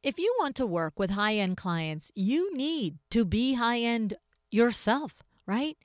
If you want to work with high-end clients, you need to be high-end yourself, right?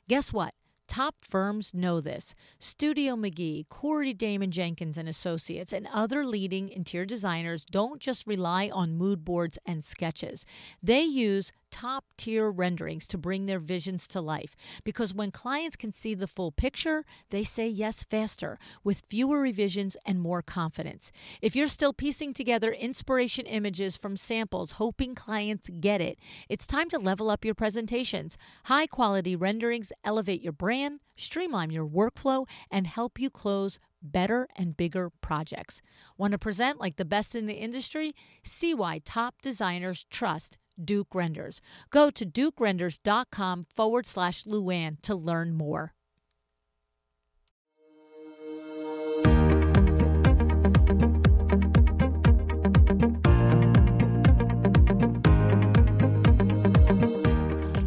Guess what? Top firms know this. Studio McGee, Corey Damon Jenkins and Associates, and other leading interior designers don't just rely on mood boards and sketches. They use top-tier renderings to bring their visions to life. Because when clients can see the full picture, they say yes faster, with fewer revisions and more confidence. If you're still piecing together inspiration images from samples, hoping clients get it, it's time to level up your presentations. High-quality renderings elevate your brand, streamline your workflow, and help you close better and bigger projects. Want to present like the best in the industry? See why top designers trust Duke Renders. Go to dukerenders.com/Luann to learn more.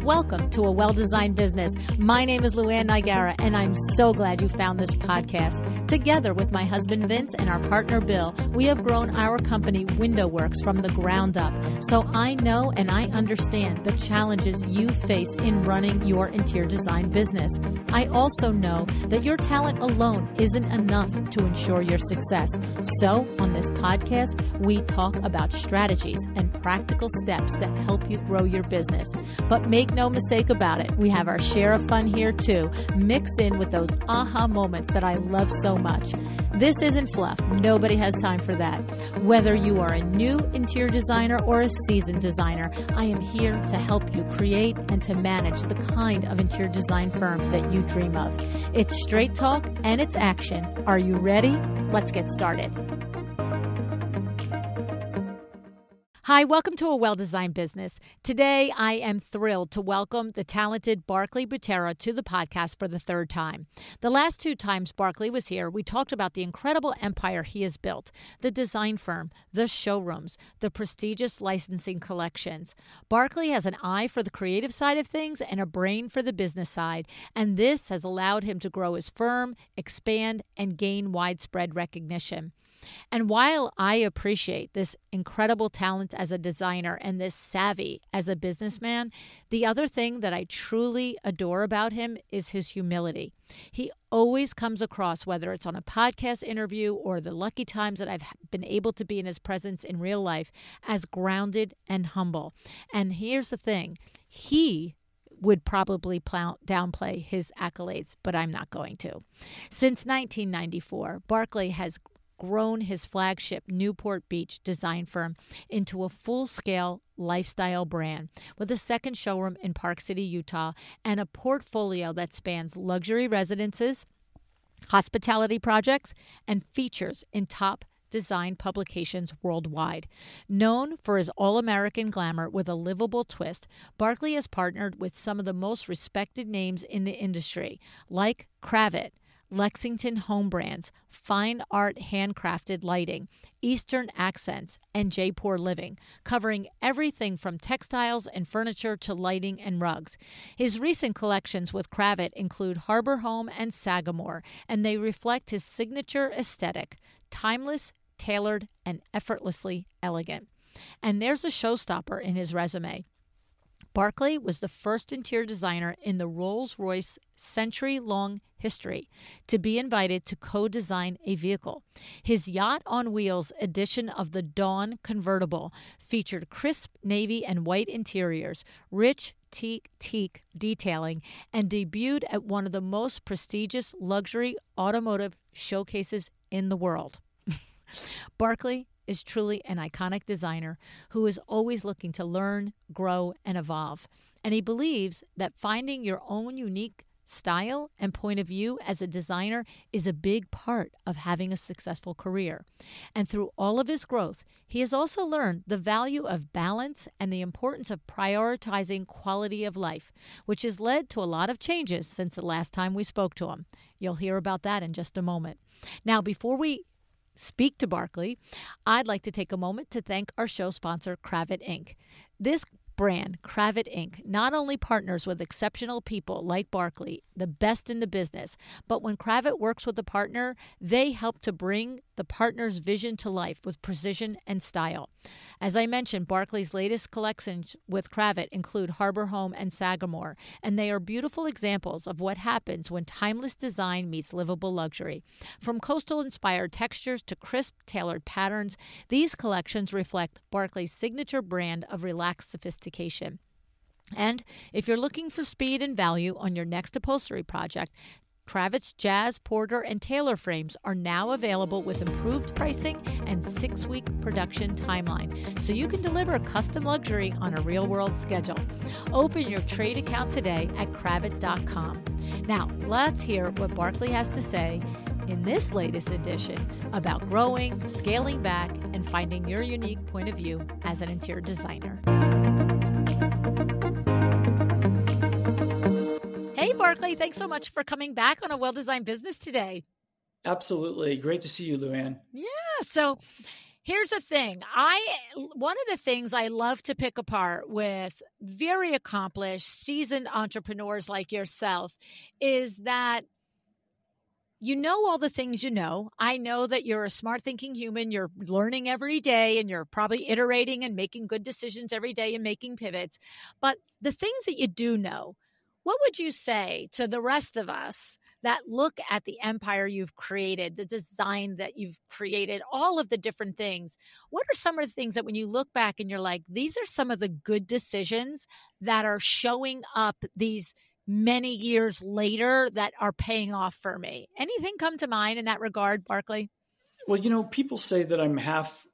Welcome to A Well-Designed Business. My name is Luann Nigara, and I'm so glad you found this podcast. Together with my husband Vince and our partner Bill, we have grown our company Window Works from the ground up. So I know and I understand the challenges you face in running your interior design business. I also know that your talent alone isn't enough to ensure your success. So on this podcast, we talk about strategies and practical steps to help you grow your business. But make no mistake about it, we have our share of fun here too, mixed in with those aha moments that I love so much. This isn't fluff. Nobody has time for that. Whether you are a new interior designer or a seasoned designer, I am here to help you create and to manage the kind of interior design firm that you dream of. It's straight talk and it's action. Are you ready? Let's get started. Hi, welcome to A Well-Designed Business. Today, I am thrilled to welcome the talented Barclay Butera to the podcast for the third time. The last two times Barclay was here, we talked about the incredible empire he has built, the design firm, the showrooms, the prestigious licensing collections. Barclay has an eye for the creative side of things and a brain for the business side, and this has allowed him to grow his firm, expand, and gain widespread recognition. And while I appreciate this incredible talent as a designer and this savvy as a businessman, the other thing that I truly adore about him is his humility. He always comes across, whether it's on a podcast interview or the lucky times that I've been able to be in his presence in real life, as grounded and humble. And here's the thing, he would probably downplay his accolades, but I'm not going to. Since 1994, Barclay has grown his flagship Newport Beach design firm into a full-scale lifestyle brand with a second showroom in Park City, Utah, and a portfolio that spans luxury residences, hospitality projects, and features in top design publications worldwide. Known for his all-American glamour with a livable twist, Barclay has partnered with some of the most respected names in the industry, like Kravet, Lexington Home Brands, Fine Art Handcrafted Lighting, Eastern Accents, and Jaipur Living, covering everything from textiles and furniture to lighting and rugs. His recent collections with Kravet include Harbor Home and Sagamore, and they reflect his signature aesthetic, timeless, tailored, and effortlessly elegant. And there's a showstopper in his resume. Barclay was the first interior designer in the Rolls-Royce century-long history to be invited to co-design a vehicle. His Yacht on Wheels edition of the Dawn convertible featured crisp navy and white interiors, rich teak detailing, and debuted at one of the most prestigious luxury automotive showcases in the world. Barclay is truly an iconic designer who is always looking to learn, grow, and evolve. And he believes that finding your own unique style and point of view as a designer is a big part of having a successful career. And through all of his growth, he has also learned the value of balance and the importance of prioritizing quality of life, which has led to a lot of changes since the last time we spoke to him. You'll hear about that in just a moment. Now, before we speak to Barclay, I'd like to take a moment to thank our show sponsor, Kravet Inc. This brand, Cravat Inc., not only partners with exceptional people like Barclay, the best in the business, but when Cravat works with a partner, they help to bring the partner's vision to life with precision and style. As I mentioned, Barclay's latest collections with Cravat include Harbor Home and Sagamore, and they are beautiful examples of what happens when timeless design meets livable luxury. From coastal-inspired textures to crisp, tailored patterns, these collections reflect Barclay's signature brand of relaxed sophistication. And if you're looking for speed and value on your next upholstery project, Kravat's Jazz, Porter, and Taylor frames are now available with improved pricing and 6-week production timeline, so you can deliver custom luxury on a real-world schedule. Open your trade account today at Cravat.com. Now, let's hear what Barclay has to say in this latest edition about growing, scaling back, and finding your unique point of view as an interior designer. Hey, Barclay, thanks so much for coming back on A Well-Designed Business today. Absolutely. Great to see you, Luann. Yeah. So here's the thing. One of the things I love to pick apart with very accomplished, seasoned entrepreneurs like yourself is that you know all the things you know. I know that you're a smart thinking human. You're learning every day and you're probably iterating and making good decisions every day and making pivots. But the things that you do know, what would you say to the rest of us that look at the empire you've created, the design that you've created, all of the different things? What are some of the things that when you look back and you're like, these are some of the good decisions that are showing up these many years later that are paying off for me? Anything come to mind in that regard, Barclay? Well, people say that I'm half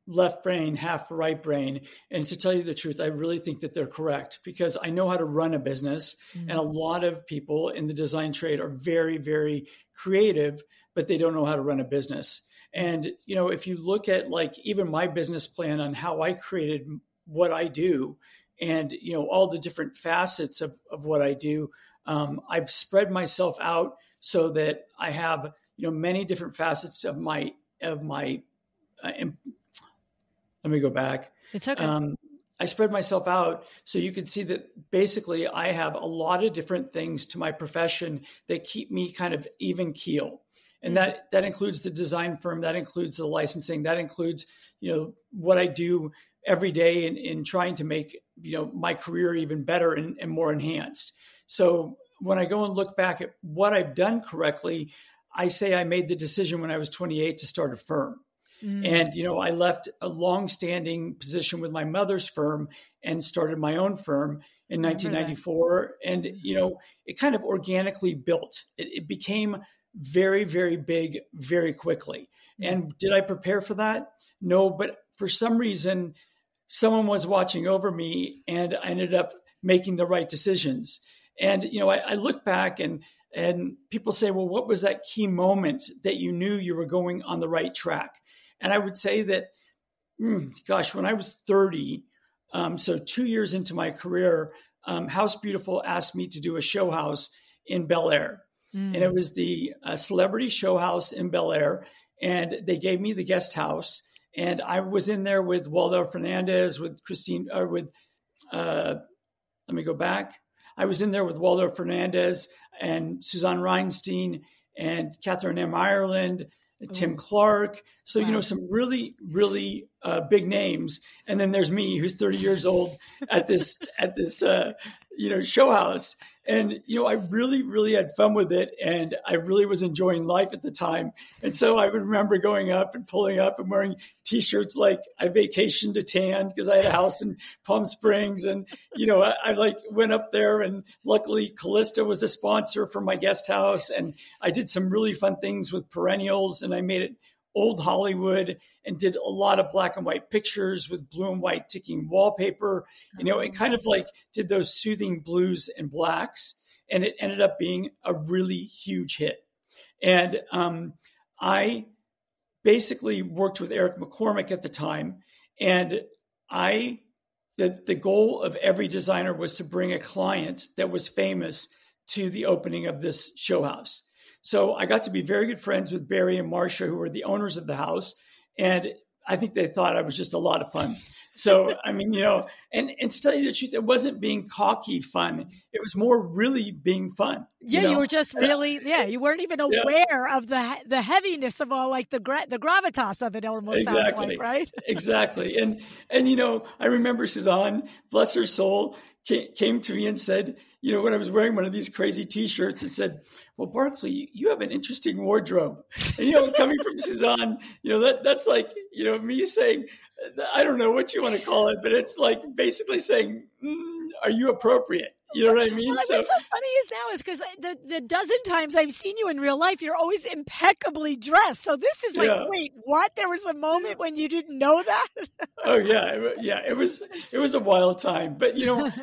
left brain, half right brain. And to tell you the truth, I really think that they're correct because I know how to run a business. Mm-hmm. And a lot of people in the design trade are very, very creative, but they don't know how to run a business. And, if you look at even my business plan on how I created what I do and, all the different facets of what I do, I've spread myself out so that I have, many different facets of my let me go back. It's okay. I spread myself out so you can see that basically I have a lot of different things to my profession that keep me kind of even keel. And that includes the design firm, that includes the licensing, that includes, what I do every day in trying to make, my career even better and more enhanced. So when I go and look back at what I've done correctly, I say I made the decision when I was 28 to start a firm. And, I left a long-standing position with my mother's firm and started my own firm in 1994. And, it kind of organically built. It became very, very big, very quickly. And did I prepare for that? No, but for some reason, someone was watching over me and I ended up making the right decisions. And, I look back and people say, well, what was that key moment that you knew you were going on the right track? And I would say that, when I was 30, so 2 years into my career, House Beautiful asked me to do a show house in Bel Air. And it was the celebrity show house in Bel Air. And they gave me the guest house. And I was in there with Waldo Fernandez, with Christine, let me go back. I was in there with Waldo Fernandez and Suzanne Reinstein and Catherine M. Ireland, Tim Clark. So, Wow. Some really, really big names. And then there's me who's 30 years old at this show house. And, I really, really had fun with it. And I really was enjoying life at the time. And so I would remember going up and pulling up and wearing T-shirts like I vacationed to tan because I had a house in Palm Springs. And, I went up there and luckily Callista was a sponsor for my guest house. And I did some really fun things with perennials and I made it old Hollywood and did a lot of black and white pictures with blue and white ticking wallpaper, and kind of did those soothing blues and blacks. And it ended up being a really huge hit. And I basically worked with Eric McCormick at the time. And the goal of every designer was to bring a client that was famous to the opening of this show house. So I got to be very good friends with Barry and Marcia, who were the owners of the house. And I think they thought I was just a lot of fun. So, I mean, and to tell you the truth, it wasn't being cocky fun. It was more really being fun. Yeah, you were just really, you weren't even aware of the heaviness of all, like the gravitas of it almost sounds like, right? Exactly. And I remember Suzanne, bless her soul, came to me and said, when I was wearing one of these crazy T-shirts, it said, well, Barclay, you have an interesting wardrobe. And, coming from Suzanne, that's like, me saying, I don't know what you want to call it, but it's like basically saying, are you appropriate? You know what I mean? Well, what's so funny is because the dozen times I've seen you in real life, you're always impeccably dressed. So this is like, wait, what? There was a moment when you didn't know that? Oh yeah. It was a wild time, but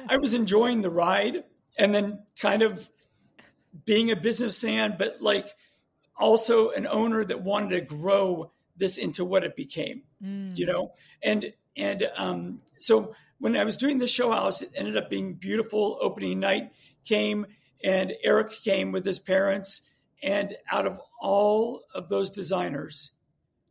I was enjoying the ride, and then kind of being a businessman, but like also an owner that wanted to grow this into what it became. And so when I was doing the show house, it ended up being beautiful. Opening night came, and Eric came with his parents. And out of all of those designers,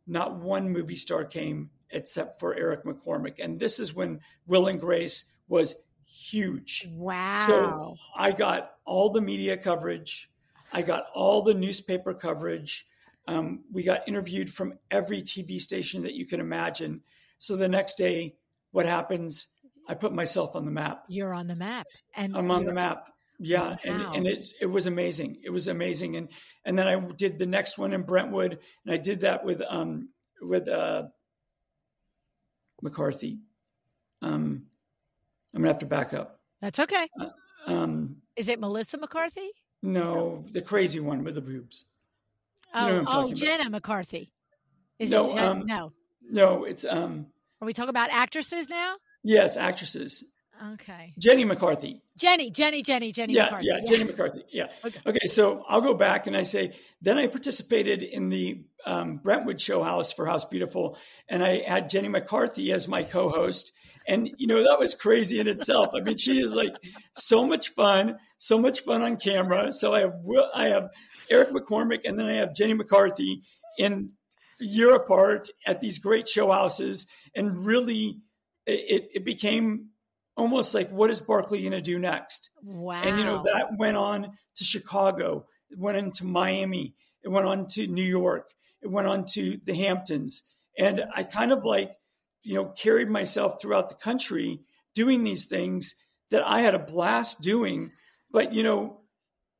not one movie star came except for Eric McCormick. And this is when Will and Grace was huge. Wow. So I got all the media coverage. I got all the newspaper coverage. We got interviewed from every TV station that you can imagine. So the next day, what happens? I put myself on the map. You're on the map. And I'm on the map. Yeah. Wow. And it was amazing. It was amazing. And then I did the next one in Brentwood, and I did that with McCarthy. I'm going to have to back up. That's okay. Is it Melissa McCarthy? No, the crazy one with the boobs. Jenna McCarthy. No, it's Are we talking about actresses now? Yes, actresses. Okay. Jenny McCarthy. Jenny McCarthy. Yeah, Jenny McCarthy. Yeah. Okay, so I'll go back and I say, then I participated in the Brentwood show house for House Beautiful, and I had Jenny McCarthy as my co-host. And, that was crazy in itself. I mean, she is like so much fun on camera. So I have Eric McCormick, and then I have Jenny McCarthy in a year apart at these great show houses. And really, it became almost like, what is Barclay going to do next? Wow. And, that went on to Chicago. It went into Miami. It went on to New York. It went on to the Hamptons. And I kind of like, carried myself throughout the country doing these things that I had a blast doing. But,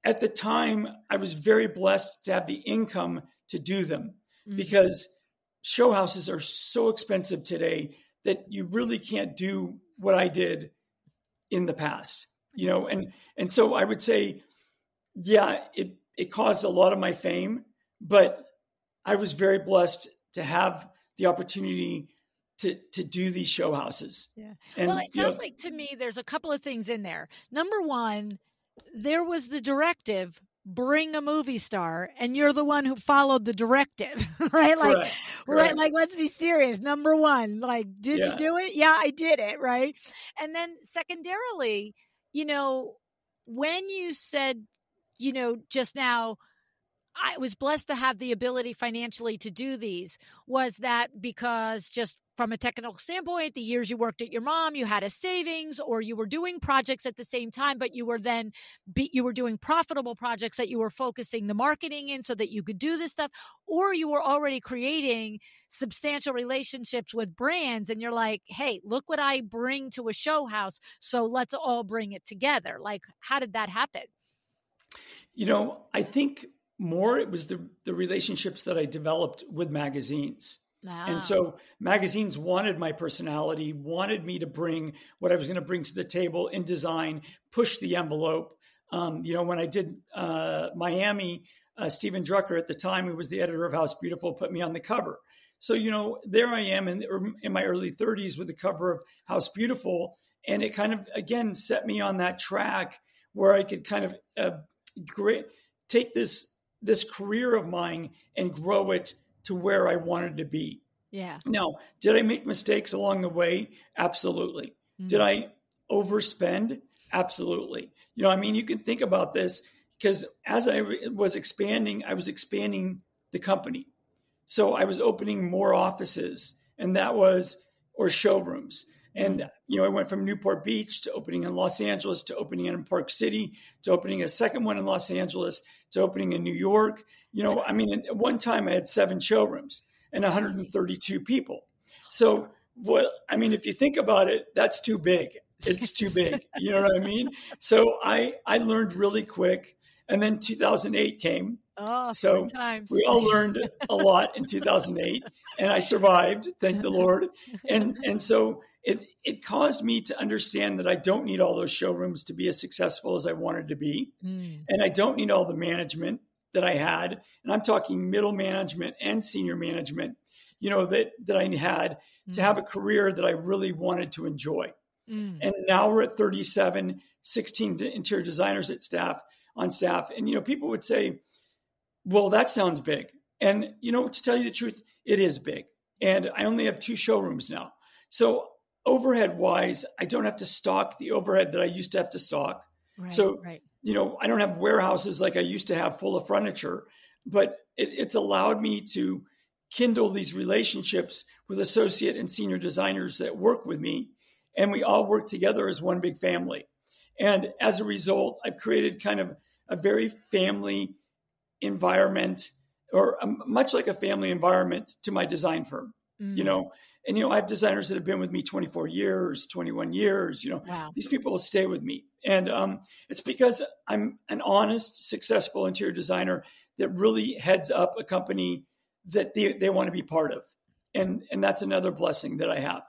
at the time, I was very blessed to have the income to do them, because show houses are so expensive today that you really can't do what I did in the past, and so I would say, it caused a lot of my fame, but I was very blessed to have the opportunity to do these show houses. Yeah. And, well, it sounds like to me, there's a couple of things in there. Number one, there was the directive, bring a movie star, and you're the one who followed the directive, right? Like, right. Like, let's be serious. Number one, like, did you do it? Yeah, I did it. Right. And then secondarily, when you said, just now, I was blessed to have the ability financially to do these. Was that because just from a technical standpoint, the years you worked at your mom, you had a savings, or you were doing projects at the same time, but you were then you were doing profitable projects that you were focusing the marketing in so that you could do this stuff, or you were already creating substantial relationships with brands and you're like, hey, look what I bring to a show house, so let's all bring it together. Like, how did that happen? I think more it was the relationships that I developed with magazines. Wow. And so magazines wanted my personality, wanted me to bring what I was going to bring to the table in design, push the envelope. When I did Miami, Stephen Drucker at the time, who was the editor of House Beautiful, put me on the cover. So, there I am in my early 30s with the cover of House Beautiful. And it kind of, again, set me on that track where I could kind of take this career of mine and grow it to where I wanted to be. Yeah. Now, did I make mistakes along the way? Absolutely. Mm-hmm. Did I overspend? Absolutely. You can think about this, because as I was expanding the company. So I was opening more offices, and that was, or showrooms. And, I went from Newport Beach to opening in Los Angeles, to opening in Park City, to opening a second one in Los Angeles, to opening in New York. At one time I had 7 showrooms and 132 people. So if you think about it, that's too big. It's too big. You know what I mean? So I learned really quick. And then 2008 came. Oh, so times. We all learned a lot in 2008, and I survived, thank the Lord. And so it caused me to understand that I don't need all those showrooms to be as successful as I wanted to be. And I don't need all the management that I had. And I'm talking middle management and senior management, that I had to have a career that I really wanted to enjoy. And now we're at 37, 16 interior designers on staff. And, people would say, well, that sounds big. And, to tell you the truth, it is big. And I only have 2 showrooms now. So overhead wise, I don't have to stock the overhead that I used to have to stock. Right, so, right. I don't have warehouses like I used to have full of furniture, but it's allowed me to kindle these relationships with associate and senior designers that work with me. And we all work together as one big family. And as a result, I've created kind of a very family environment, or much like a family environment to my design firm, And, I have designers that have been with me 24 years, 21 years, Wow. These people will stay with me. And it's because I'm an honest, successful interior designer that really heads up a company that they want to be part of. And that's another blessing that I have.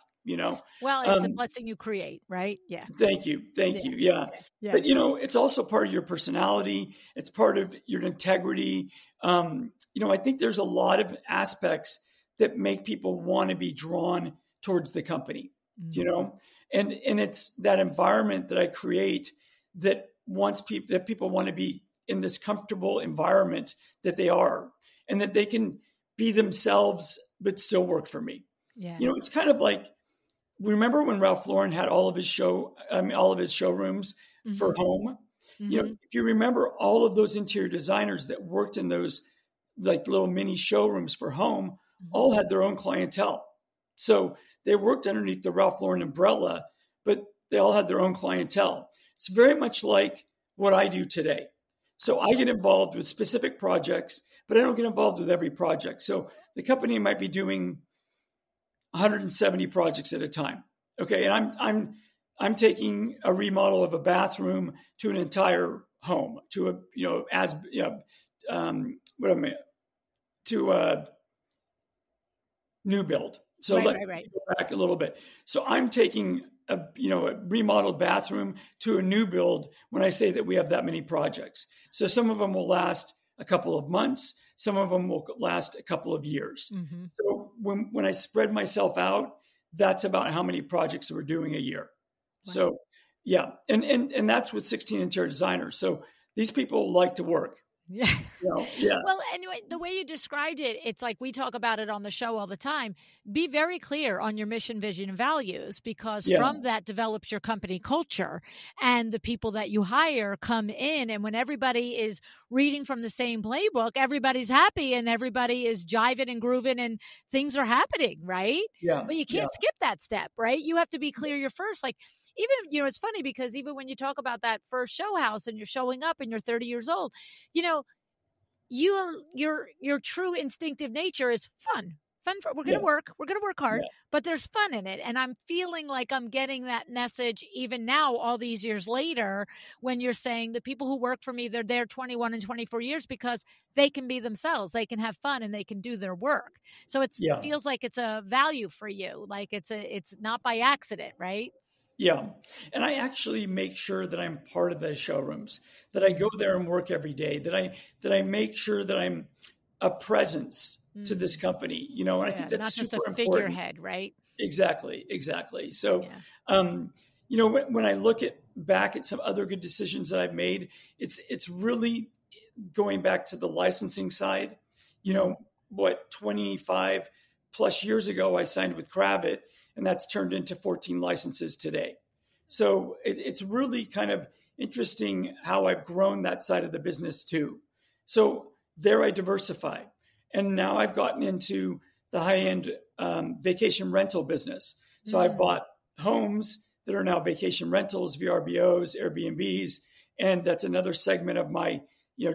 Well, it's a blessing you create, right? Yeah. Thank you. Yeah. Yeah. But, it's also part of your personality. It's part of your integrity. I think there's a lot of aspects that make people want to be drawn towards the company, and it's that environment that I create that people want to be in this comfortable environment that they are, and that they can be themselves, but still work for me. Yeah. It's kind of like, remember when Ralph Lauren had all of his showrooms for home? If you remember, all of those interior designers that worked in those like little mini showrooms for home all had their own clientele. So they worked underneath the Ralph Lauren umbrella, but they all had their own clientele. It's very much like what I do today. So I get involved with specific projects, but I don't get involved with every project. So the company might be doing 170 projects at a time. Okay. And I'm taking a remodel of a bathroom to an entire home, to a new build. So let me go back a little bit. So I'm taking a remodeled bathroom to a new build when I say that we have that many projects. So some of them will last a couple of months. Some of them will last a couple of years. Mm-hmm. So when I spread myself out, that's about how many projects we're doing a year. Wow. So yeah. And that's with 16 interior designers. So these people like to work. Yeah. Yeah. Well, anyway, the way you described it, it's like we talk about it on the show all the time. Be very clear on your mission, vision, and values, because from that develops your company culture, and the people that you hire come in. And when everybody is reading from the same playbook, everybody's happy and everybody is jiving and grooving and things are happening, right? Yeah. But you can't skip that step, right? You have to be clear you're first. Like, even, it's funny because even when you talk about that first show house and you're showing up and you're 30 years old, your true instinctive nature is fun. We're going to work hard, but there's fun in it. And I'm feeling like I'm getting that message even now, all these years later, when you're saying the people who work for me, they're there 21 and 24 years because they can be themselves. They can have fun and they can do their work. So it feels like it's a value for you. Like it's not by accident, right? Yeah. And I actually make sure that I'm part of those showrooms, that I go there and work every day, that I make sure that I'm a presence to this company, and I think that's not just super a figurehead, important. Right? Exactly. So, when I look back at some other good decisions that I've made, it's really going back to the licensing side. 25 plus years ago, I signed with Kravet, and that's turned into 14 licenses today. So it's really kind of interesting how I've grown that side of the business too. So there I diversify. And now I've gotten into the high-end vacation rental business. So I've bought homes that are now vacation rentals, VRBOs, Airbnbs. And that's another segment of my,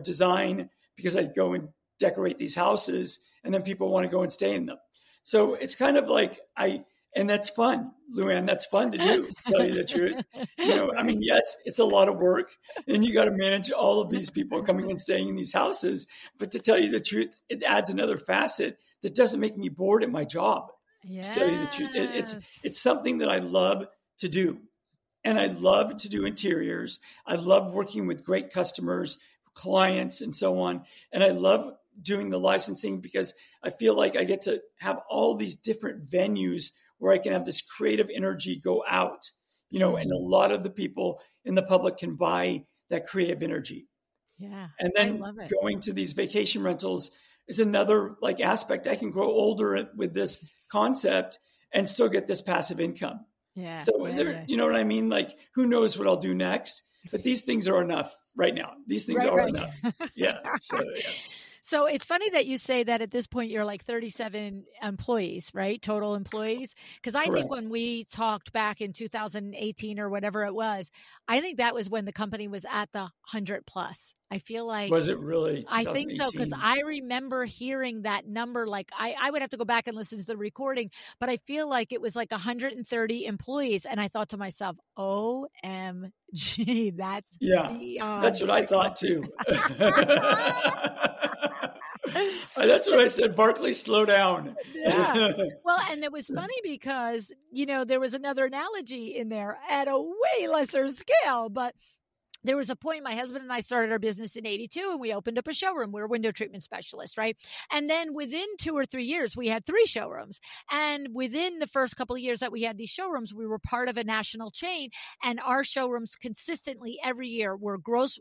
design, because I go and decorate these houses and then people want to go and stay in them. So it's kind of like and that's fun, Luann. That's fun to do, to tell you the truth. Yes, it's a lot of work and you got to manage all of these people coming and staying in these houses. But to tell you the truth, it adds another facet that doesn't make me bored at my job. Yes. To tell you the truth, it's something that I love to do. And I love to do interiors. I love working with great customers, clients, and so on. And I love doing the licensing because I feel like I get to have all these different venues where I can have this creative energy go out, and a lot of the people in the public can buy that creative energy. Yeah. And then going to these vacation rentals is another aspect. I can grow older with this concept and still get this passive income. Yeah. So you know what I mean? Who knows what I'll do next? But these things are enough right now. These things are enough. Yeah. So it's funny that you say that at this point you're 37 employees, right? Total employees. Because I think when we talked back in 2018 or whatever it was, I think that was when the company was at the 100 plus. I feel like. Was it really? I think so, because I remember hearing that number. I would have to go back and listen to the recording, but I feel like it was 130 employees. And I thought to myself, OMG, that's that's what I thought too. That's what I said. Barclay, slow down. Yeah. Well, and it was funny because, there was another analogy in there at a way lesser scale, but there was a point my husband and I started our business in 82 and we opened up a showroom. We were window treatment specialists, right? And then within 2 or 3 years, we had 3 showrooms. And within the first couple of years that we had these showrooms, we were part of a national chain, and our showrooms consistently every year were gross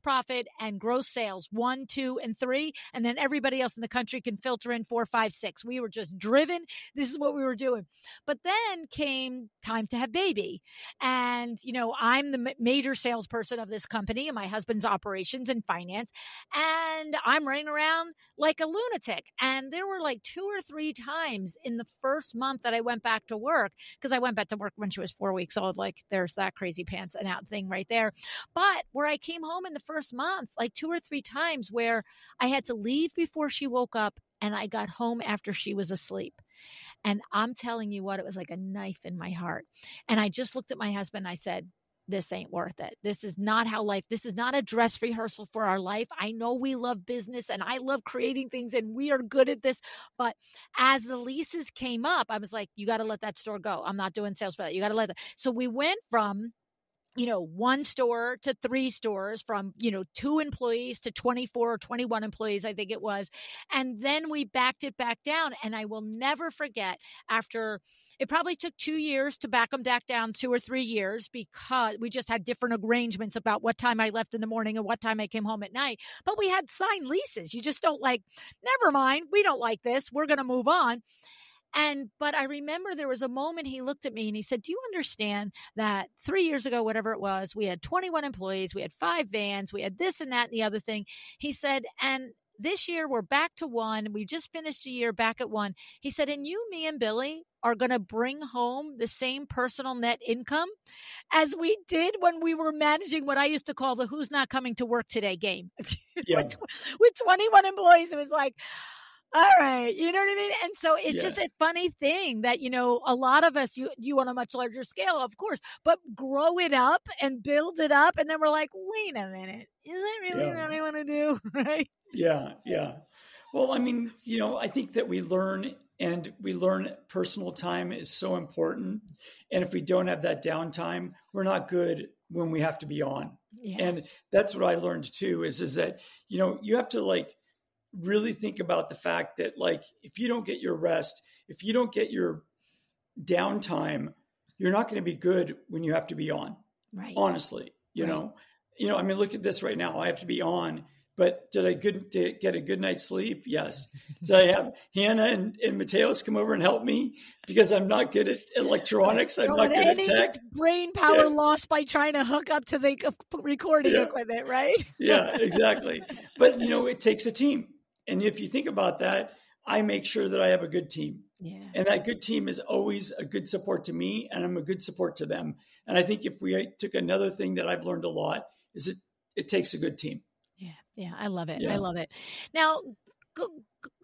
profit and gross sales 1, 2, and 3. And then everybody else in the country can filter in 4, 5, 6. We were just driven. This is what we were doing. But then came time to have baby. And, I'm the major salesperson of this company and my husband's operations and finance. And I'm running around like a lunatic. And there were 2 or 3 times in the first month that I went back to work, because I went back to work when she was 4 weeks old. There's that crazy pants and out thing right there. But where I came home in the first month, 2 or 3 times where I had to leave before she woke up and I got home after she was asleep. And I'm telling you what, it was like a knife in my heart. And I just looked at my husband and I said, this ain't worth it. This is not this is not a dress rehearsal for our life. I know we love business and I love creating things and we are good at this. But as the leases came up, I was like, you got to let that store go. I'm not doing sales for that. You got to let that. So we went from 1 store to 3 stores, from, 2 employees to 24 or 21 employees, I think it was. And then we backed it back down. And I will never forget, after it probably took 2 years to back them back down, 2 or 3 years, because we just had different arrangements about what time I left in the morning and what time I came home at night. But we had signed leases. You just don't never mind. We don't like this. We're going to move on. But I remember there was a moment he looked at me and he said, do you understand that 3 years ago, whatever it was, we had 21 employees, we had 5 vans, we had this and that and the other thing. He said, and this year we're back to 1. We just finished a year back at 1. He said, and you, me, and Billy are going to bring home the same personal net income as we did when we were managing what I used to call the who's not coming to work today game. Yeah. with 21 employees. It was all right. You know what I mean? And so it's just a funny thing that, a lot of us, you on a much larger scale, of course, but grow it up and build it up. And then we're like, wait a minute, is that really what I want to do? Right? Yeah. Yeah. Well, I think that we learn personal time is so important. And if we don't have that downtime, we're not good when we have to be on. Yes. And that's what I learned too, is that, you have to really think about the fact that if you don't get your rest, if you don't get your downtime, you're not going to be good when you have to be on. Right. Honestly, you know, look at this right now. I have to be on, but did I get a good night's sleep? Yes. Did I have Hannah and Mateos come over and help me because I'm not good at electronics? I'm not good at tech. Brain power lost by trying to hook up to the recording equipment, right? Yeah, exactly. But it takes a team. And if you think about that, I make sure that I have a good team. Yeah. And that good team is always a good support to me, and I'm a good support to them. And I think if we took another thing that I've learned a lot is it takes a good team. Yeah. Yeah. I love it. I Yeah. love it. Now,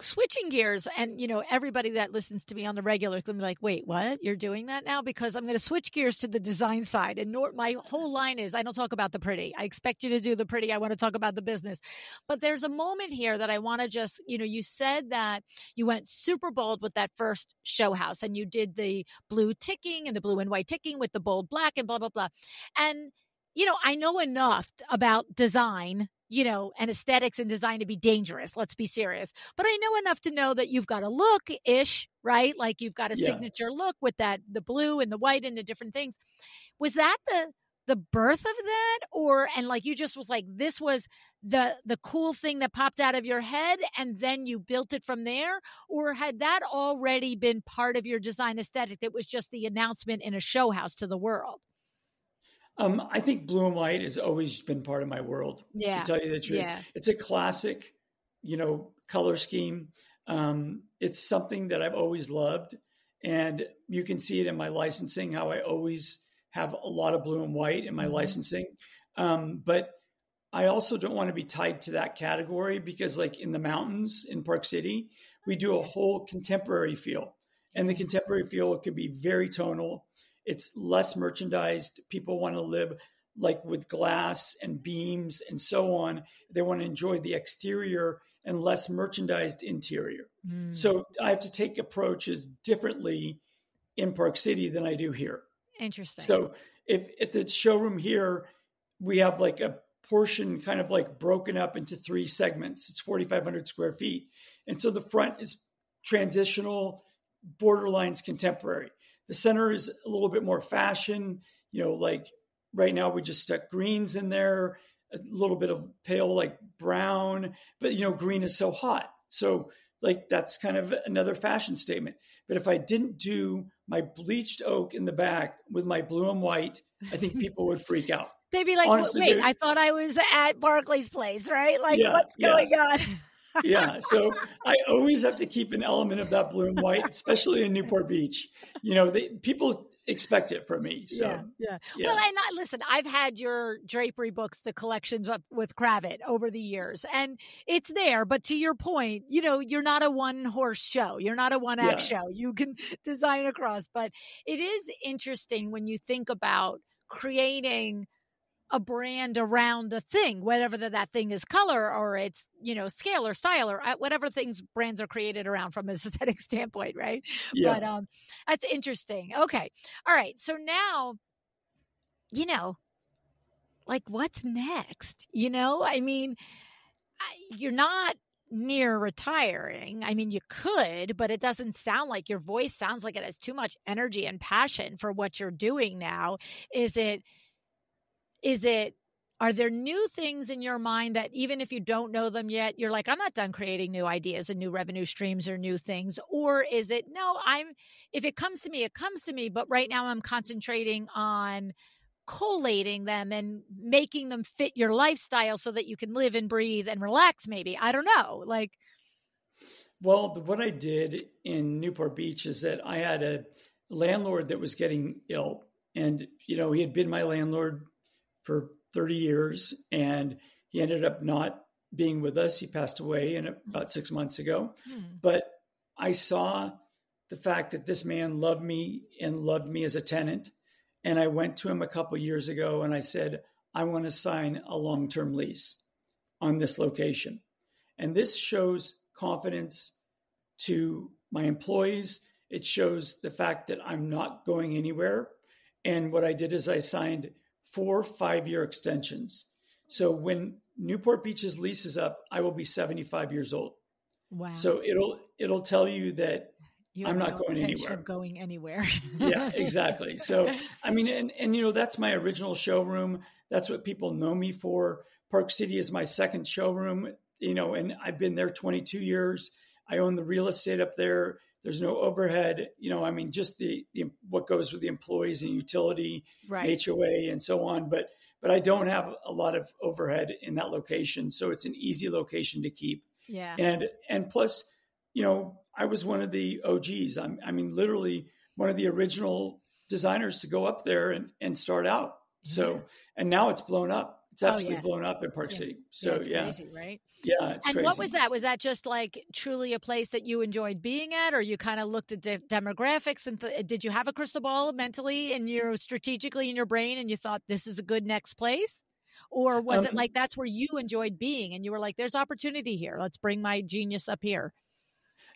switching gears, and everybody that listens to me on the regular is going to be like, wait, what? You're doing that now? Because I'm going to switch gears to the design side. And my whole line is, I don't talk about the pretty. I expect you to do the pretty. I want to talk about the business. But there's a moment here that I want to just, you said that you went super bold with that first show house, and you did the blue ticking and the blue and white ticking with the bold black and blah, blah, blah. And I know enough about design, and aesthetics and design to be dangerous. Let's be serious. But I know enough to know that you've got a look-ish, right? Like you've got a signature look with the blue and the white and the different things. Was that the birth of that? And like you just was like, this was the cool thing that popped out of your head and then you built it from there? Or had that already been part of your design aesthetic that was just the announcement in a show house to the world? I think blue and white has always been part of my world, to tell you the truth. Yeah. It's a classic, color scheme. It's something that I've always loved. And you can see it in my licensing, how I always have a lot of blue and white in my licensing. But I also don't want to be tied to that category because like in the mountains in Park City, we do a whole contemporary feel. And the contemporary feel could be very tonal. It's less merchandised. People want to live like with glass and beams and so on. They want to enjoy the exterior and less merchandised interior. So I have to take approaches differently in Park City than I do here. Interesting. So if at the showroom here, we have like a portion kind of like broken up into 3 segments. It's 4,500 square feet. And so the front is transitional, borderlines contemporary. The center is a little bit more fashion, like right now we just stuck greens in there, a little bit of pale like brown, but green is so hot. So like that's kind of another fashion statement. But if I didn't do my bleached oak in the back with my blue and white, I think people would freak out. They'd be like, honestly, wait, I thought I was at Barclay's place, right? Like what's going on? Yeah. So I always have to keep an element of that blue and white, especially in Newport Beach. People expect it from me. So yeah. Well, and listen, I've had your drapery books, the collections up with Cravat over the years, and it's there. But to your point, you're not a one horse show. You're not a one act show. You can design across, but it is interesting when you think about creating a brand around a thing, whatever that thing is, color or it's, scale or style or whatever things brands are created around from an aesthetic standpoint. Right. Yeah. But that's interesting. Okay. All right. So now, like what's next? I mean, you're not near retiring. I mean, you could, but it doesn't sound like your voice sounds like it has too much energy and passion for what you're doing now. Are there new things in your mind that even if you don't know them yet, you're like, I'm not done creating new ideas and new revenue streams or new things? Or is it, no, if it comes to me, it comes to me. But right now I'm concentrating on collating them and making them fit your lifestyle so that you can live and breathe and relax maybe. I don't know. Well, what I did in Newport Beach is that I had a landlord that was getting ill. And, he had been my landlord for 30 years, and he ended up not being with us. He passed away about 6 months ago. But I saw the fact that this man loved me and loved me as a tenant. And I went to him a couple of years ago and I said, I want to sign a long-term lease on this location. And this shows confidence to my employees. It shows the fact that I'm not going anywhere. And what I did is I signed 4 5-year extensions. So when Newport Beach's lease is up, I will be 75 years old. Wow. So it'll tell you that I'm not going anywhere. Going anywhere. Yeah, exactly. So, I mean, and that's my original showroom. That's what people know me for. Park City is my second showroom, and I've been there 22 years. I own the real estate up there. There's no overhead, just the what goes with the employees and utility, right, HOA and so on. But I don't have a lot of overhead in that location. So it's an easy location to keep. Yeah. And plus, I was one of the OGs. I mean, literally one of the original designers to go up there and start out. So, and now it's blown up. It's absolutely blown up in Park City. So it's crazy, right? Yeah, it's and crazy. What was that? Was that just like truly a place that you enjoyed being at, or you kind of looked at demographics and did you have a crystal ball mentally and strategically in your brain and you thought this is a good next place? Or was it like that's where you enjoyed being and you were like, there's opportunity here. Let's bring my genius up here.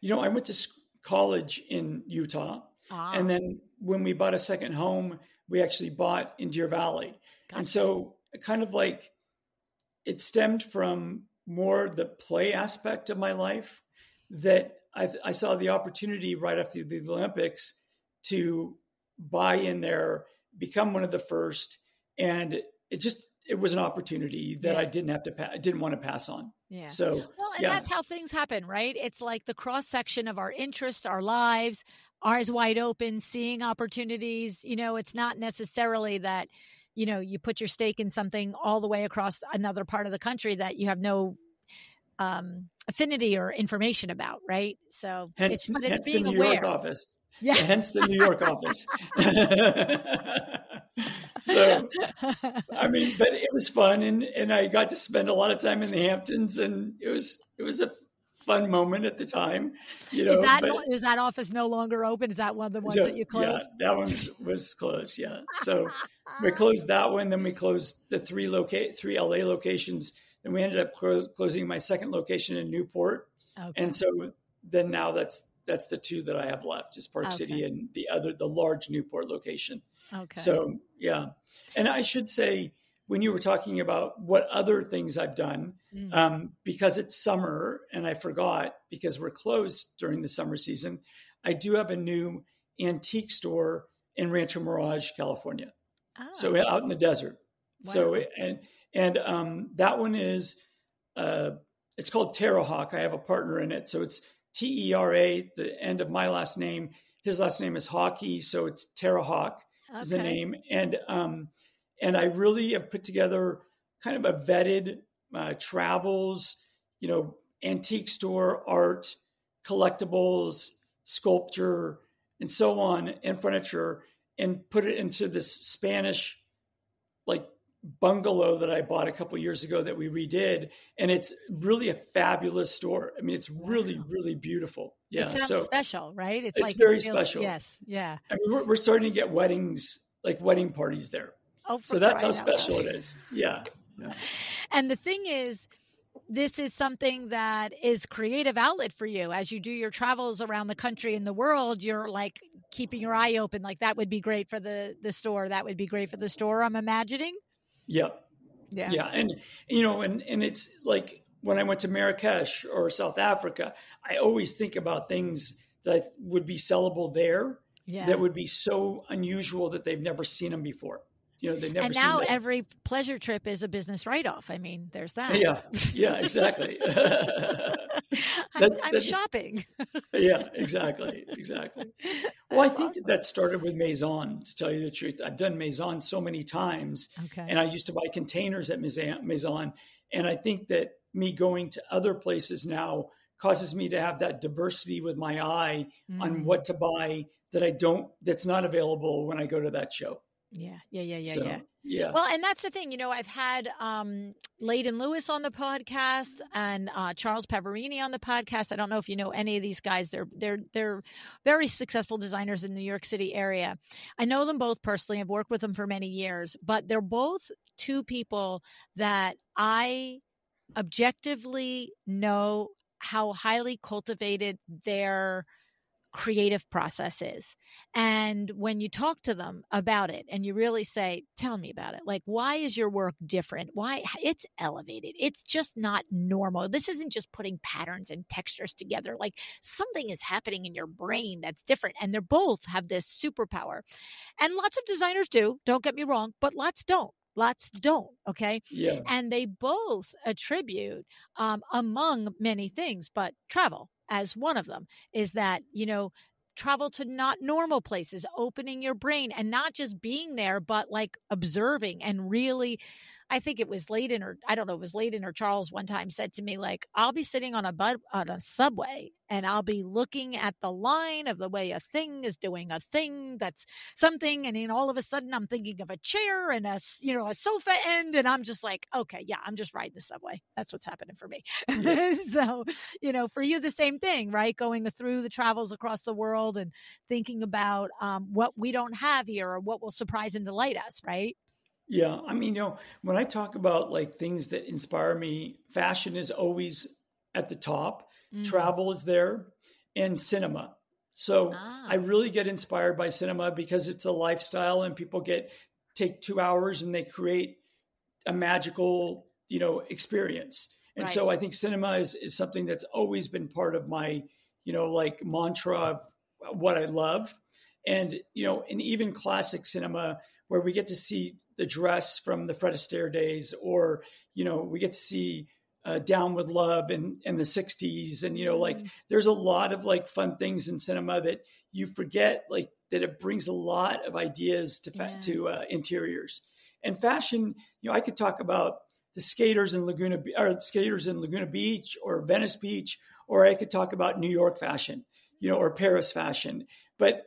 I went to college in Utah. And then when we bought a second home, we actually bought in Deer Valley. Gotcha. And so kind of like it stemmed from more the play aspect of my life that I saw the opportunity right after the Olympics to buy in there, become one of the first. And it was an opportunity that I didn't want to pass on. Yeah. So, that's how things happen, right? It's like the cross section of our interest, our lives, eyes wide open, seeing opportunities. It's not necessarily that, you put your stake in something all the way across another part of the country that you have no affinity or information about, right? So hence being the New aware. York office. Yeah. Hence the New York office. So, I mean, but it was fun, and I got to spend a lot of time in the Hamptons, and it was a fun moment at the time. Is that office no longer open? Is that one of the ones that you closed? Yeah, that one was closed. Yeah, so we closed that one. Then we closed the three LA locations. Then we ended up closing my second location in Newport, and so then now that's the two that I have left is Park City and the large Newport location. Okay. So, yeah. And I should say, when you were talking about what other things I've done, because it's summer and I forgot because we're closed during the summer season, I do have a new antique store in Rancho Mirage, California. Oh. So out in the desert. Wow. So, and that one is, it's called Terra Hawk. I have a partner in it. So it's Tera, the end of my last name. His last name is Hockey. So it's Terra Hawk. Is the name. And I really have put together kind of a vetted travels, antique store, art, collectibles, sculpture, and so on, and furniture, and put it into this Spanish bungalow that I bought a couple of years ago that we redid. And it's really a fabulous store. I mean, it's really, really beautiful. Yeah. It sounds special, right? It's very special. Yes. Yeah. I mean, we're starting to get weddings, wedding parties there. Oh, so that's how special it is. Yeah. And the thing is, this is something that is creative outlet for you. As you do your travels around the country and the world, you're keeping your eye open. That would be great for the store. That would be great for the store, I'm imagining. Yeah. Yeah. Yeah. And, and it's when I went to Marrakesh or South Africa, I always think about things that would be sellable there that would be so unusual that they've never seen them before. They've never seen them. And now every pleasure trip is a business write-off. I mean, there's that. Yeah, exactly. I'm shopping. Yeah, exactly. Well, I think that started with Maison, to tell you the truth. I've done Maison so many times, and I used to buy containers at Maison. And I think that me going to other places now causes me to have that diversity with my eye on what to buy that's not available when I go to that show. Yeah. Yeah. Well, and that's the thing, I've had Layden Lewis on the podcast and Charles Pavarini on the podcast. I don't know if you know any of these guys. They're very successful designers in the New York City area. I know them both personally. I've worked with them for many years, but they're both two people that I objectively know how highly cultivated their creative process is. And when you talk to them about it and you really say, tell me about it, why is your work different? Why it's elevated? It's just not normal. This isn't just putting patterns and textures together. Something is happening in your brain that's different. And they both have this superpower. And lots of designers do, don't get me wrong, but lots don't. Okay. Yeah. And they both attribute, among many things, but travel as one of them, is that, travel to not normal places, opening your brain and not just being there, but observing and really I think it was Layden, or I don't know, it was Layden or Charles one time said to me, like, I'll be sitting on a subway and I'll be looking at the line of the way a thing is doing a thing that's something. And then all of a sudden I'm thinking of a chair and a sofa end. And I'm just like, okay, yeah, I'm just riding the subway. That's what's happening for me. Yeah. So, for you, the same thing, right? Going through the travels across the world and thinking about what we don't have here or what will surprise and delight us, right? Yeah. I mean, when I talk about like things that inspire me, fashion is always at the top, travel is there, and cinema. So I really get inspired by cinema because it's a lifestyle and people take 2 hours and they create a magical, experience. And Right. so I think cinema is something that's always been part of my, like mantra of what I love. And, and even classic cinema where we get to see the dress from the Fred Astaire days, or, we get to see Down with Love in the 60s. And, like there's a lot of like fun things in cinema that you forget, like that it brings a lot of ideas to interiors. And fashion, I could talk about the skaters in Laguna Beach or Venice Beach, or I could talk about New York fashion, or Paris fashion. But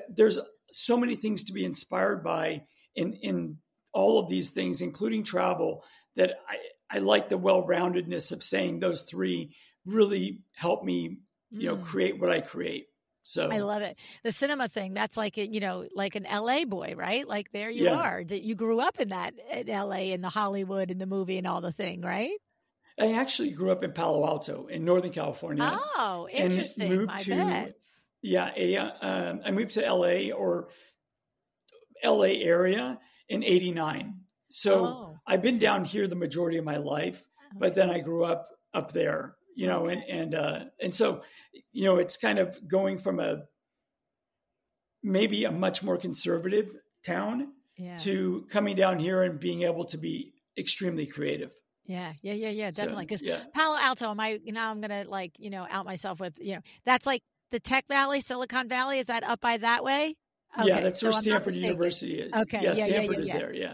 there's so many things to be inspired by in all of these things, including travel, that I like the well-roundedness of saying those three really help me, create what I create. So I love it. The cinema thing, that's like, like an LA boy, right? Like there you are. You grew up in LA, in the Hollywood and the movie and all the thing, right? I actually grew up in Palo Alto in Northern California. Oh, interesting. And moved I moved to LA or LA area in 89. So I've been down here the majority of my life, but then I grew up there, and so, it's kind of going from maybe a much more conservative town to coming down here and being able to be extremely creative. Yeah, definitely. Because Palo Alto, I'm going to out myself with, that's like the Tech Valley, Silicon Valley. Is that up by that way? Okay, yeah, that's where Stanford University is. Okay. Yeah, Stanford is there. Yeah.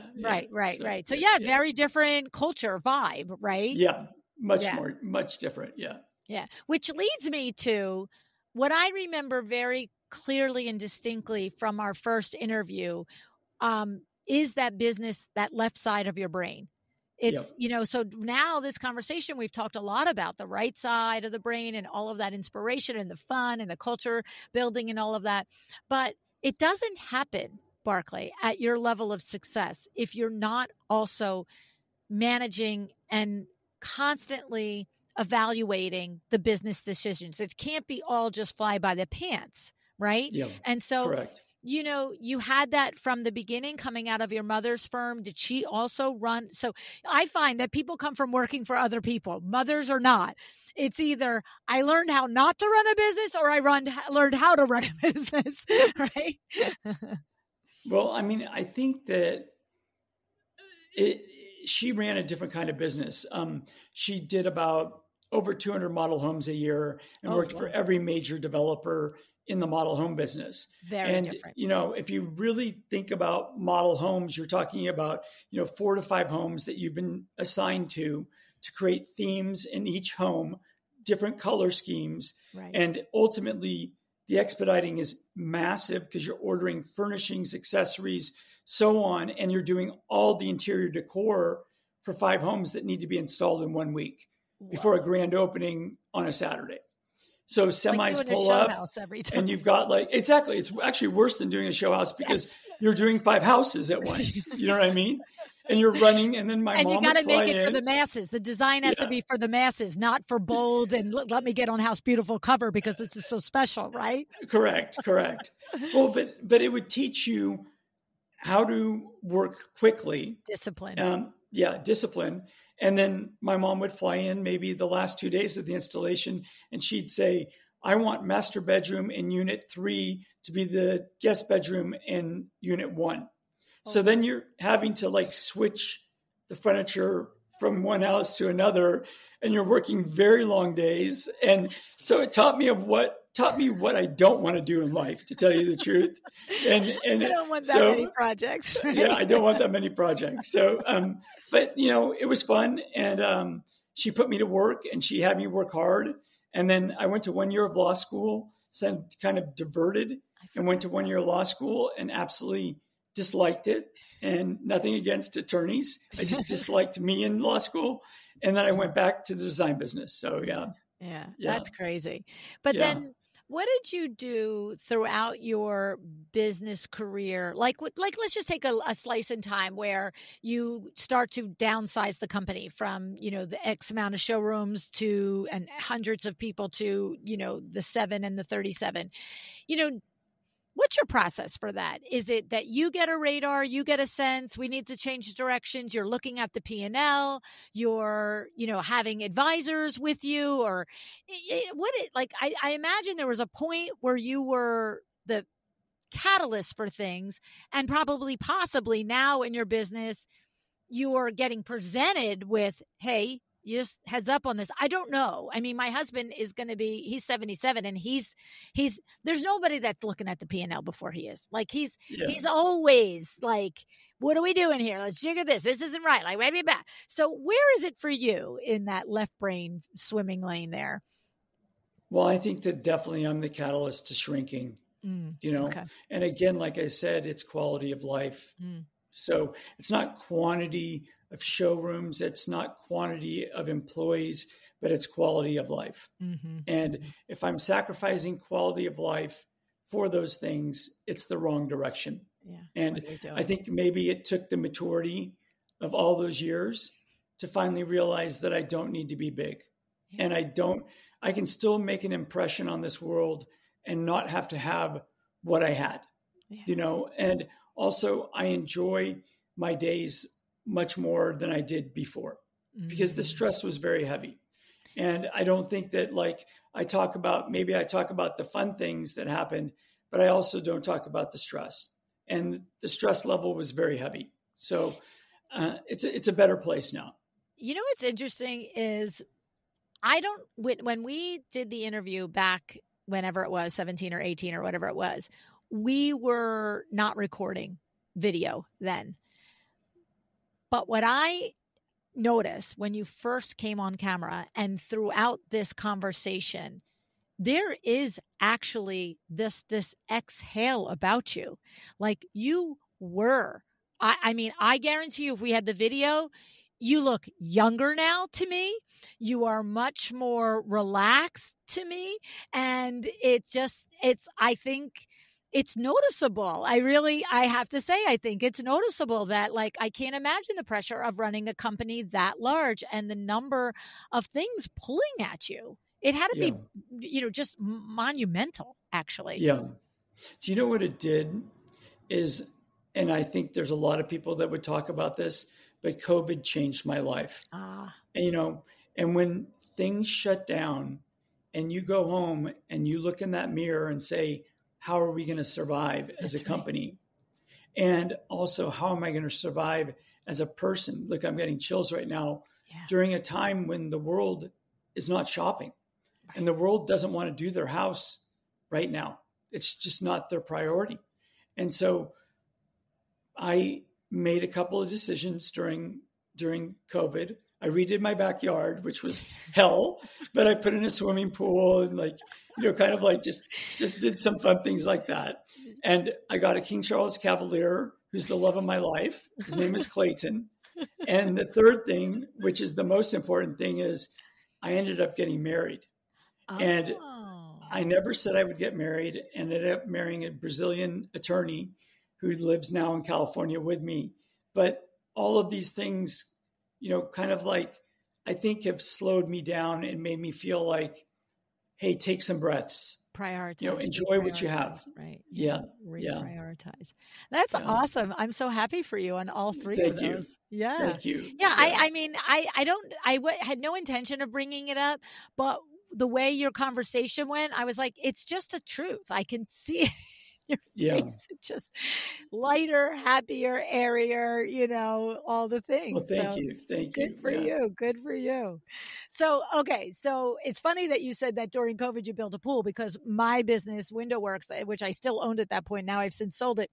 Right. So very different culture vibe, right? Yeah. Much different. Yeah. Yeah. Which leads me to what I remember very clearly and distinctly from our first interview, is that business, that left side of your brain. It's, so now this conversation, we've talked a lot about the right side of the brain and all of that inspiration and the fun and the culture building and all of that. But it doesn't happen, Barclay, at your level of success if you're not also managing and constantly evaluating the business decisions. It can't be all just fly by the pants, right? Yeah. And so, correct. You had that from the beginning coming out of your mother's firm. Did she also run? So I find that people come from working for other people, mothers or not. It's either I learned how not to run a business or I learned how to run a business, right? Well, I mean, I think that she ran a different kind of business. She did about over 200 model homes a year and worked for every major developer in the model home business. Very different. If you really think about model homes, you're talking about, 4 to 5 homes that you've been assigned to create themes in each home, different color schemes. Right. And ultimately the expediting is massive because you're ordering furnishings, accessories, so on. And you're doing all the interior decor for 5 homes that need to be installed in 1 week before a grand opening on a Saturday. So semis pull up every time. And you've got exactly. It's actually worse than doing a show house because you're doing 5 houses at once. You know what I mean? And you're running, and then mom you got to make it in. for the masses. The design has to be for the masses, not for bold and let me get on House Beautiful cover because this is so special, right? Correct. Well, but it would teach you how to work quickly. Discipline. Discipline. And then my mom would fly in maybe the last 2 days of the installation, and she'd say, I want master bedroom in unit 3 to be the guest bedroom in unit 1. So then you're having to switch the furniture from one house to another, and you're working very long days. And so it taught me of what taught me what I don't want to do in life, to tell you the truth. And I don't want that many projects. Right? Yeah, I don't want that many projects. So, but it was fun. And she put me to work and she had me work hard. And then I went to 1 year of law school, so I kind of diverted and went to 1 year of law school and absolutely disliked it. And nothing against attorneys. I just disliked me in law school. And then I went back to the design business. So yeah, that's crazy. But then what did you do throughout your business career? Like let's just take a slice in time where you start to downsize the company from, the X amount of showrooms to, and hundreds of people to, the 7 and the 37, what's your process for that? Is it that you get a radar, you get a sense, we need to change directions, you're looking at the P&L, you're, having advisors with you, or I imagine there was a point where you were the catalyst for things, and possibly now in your business, you are getting presented with, hey, you just heads up on this. I don't know. I mean, my husband is going to he's 77 and he's, there's nobody that's looking at the P&L before he is. Like he's always like, what are we doing here? Let's jigger this. This isn't right. Like, maybe back. So where is it for you in that left brain swimming lane there? Well, I think that definitely I'm the catalyst to shrinking, okay. And again, like I said, it's quality of life. So it's not quantity of showrooms, it's not quantity of employees, but it's quality of life. And if I'm sacrificing quality of life for those things, it's the wrong direction. And I think maybe it took the maturity of all those years to finally realize that I don't need to be big. And I can still make an impression on this world and not have to have what I had, and also I enjoy my days much more than I did before because the stress was very heavy. And I don't think that I talk about the fun things that happened, but I also don't talk about the stress, and the stress level was very heavy. So it's a better place now. What's interesting is when we did the interview back whenever it was 17 or 18 or whatever it was, we were not recording video then. But what I noticed when you first came on camera and throughout this conversation, there is actually this exhale about you. Like you were, I mean, I guarantee you if we had the video, you look younger now to me. You are much more relaxed to me. And I think it's noticeable. I have to say, I think it's noticeable that I can't imagine the pressure of running a company that large and the number of things pulling at you. It had to be, just monumental, actually. Yeah. Do you know what it did is, and I think there's a lot of people that would talk about this, but COVID changed my life. And when things shut down and you go home and you look in that mirror and say, how are we going to survive as a company? And also, how am I going to survive as a person? Look, I'm getting chills right now during a time when the world is not shopping and the world doesn't want to do their house right now. It's just not their priority. And so I made a couple of decisions during COVID. I redid my backyard, which was hell, but I put in a swimming pool and just did some fun things like that. And I got a King Charles Cavalier, who's the love of my life. His name is Clayton. And the third thing, which is the most important thing, is I ended up getting married. And I never said I would get married, and ended up marrying a Brazilian attorney who lives now in California with me. But all of these things, I think have slowed me down and made me feel like, hey, take some breaths. Prioritize. Enjoy what you have. Right. Yeah. Reprioritize. That's awesome. I'm so happy for you on all three of those. Yeah. Thank you. Yeah. I mean, I had no intention of bringing it up, but the way your conversation went, I was like, it's just the truth. I can see it. your Yeah. face. It's just lighter, happier, airier, all the Well, things. thank So you. Thank good you. for Yeah. you. Good for you. So, okay. So it's funny that you said that during COVID you built a pool, because my business, Window Works, which I still owned at that point, now I've since sold it,